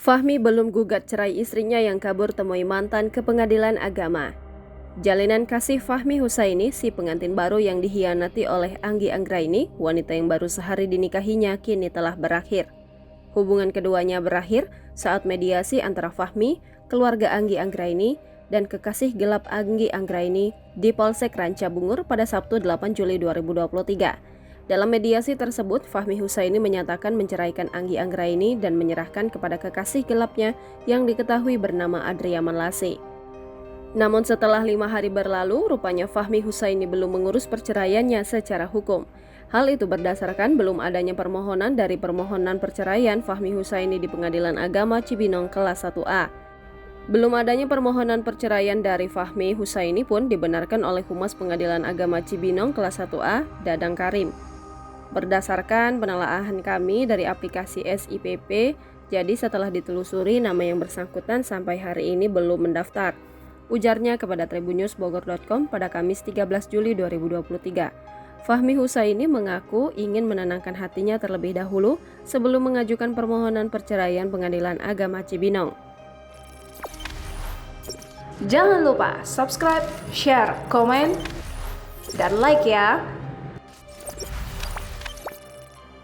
Fahmi belum gugat cerai istrinya yang kabur temui mantan ke pengadilan agama. Jalinan kasih Fahmi Husaini, si pengantin baru yang dihianati oleh Anggi Anggraini, wanita yang baru sehari dinikahinya, kini telah berakhir. Hubungan keduanya berakhir saat mediasi antara Fahmi, keluarga Anggi Anggraini, dan kekasih gelap Anggi Anggraini di Polsek Rancabungur pada Sabtu 8 Juli 2023. Dalam mediasi tersebut, Fahmi Husaini menyatakan menceraikan Anggi Anggraini dan menyerahkan kepada kekasih gelapnya yang diketahui bernama Adriaman Lasi. Namun setelah 5 hari berlalu, rupanya Fahmi Husaini belum mengurus perceraiannya secara hukum. Hal itu berdasarkan belum adanya permohonan dari permohonan perceraian Fahmi Husaini di Pengadilan Agama Cibinong kelas 1A. Belum adanya permohonan perceraian dari Fahmi Husaini pun dibenarkan oleh Humas Pengadilan Agama Cibinong kelas 1A, Dadang Karim. Berdasarkan penelaahan kami dari aplikasi SIPP, jadi setelah ditelusuri nama yang bersangkutan sampai hari ini belum mendaftar, ujarnya kepada tribunnews.bogor.com pada Kamis 13 Juli 2023. Fahmi Husaini mengaku ingin menenangkan hatinya terlebih dahulu sebelum mengajukan permohonan perceraian Pengadilan Agama Cibinong. Jangan lupa subscribe, share, komen, dan like ya!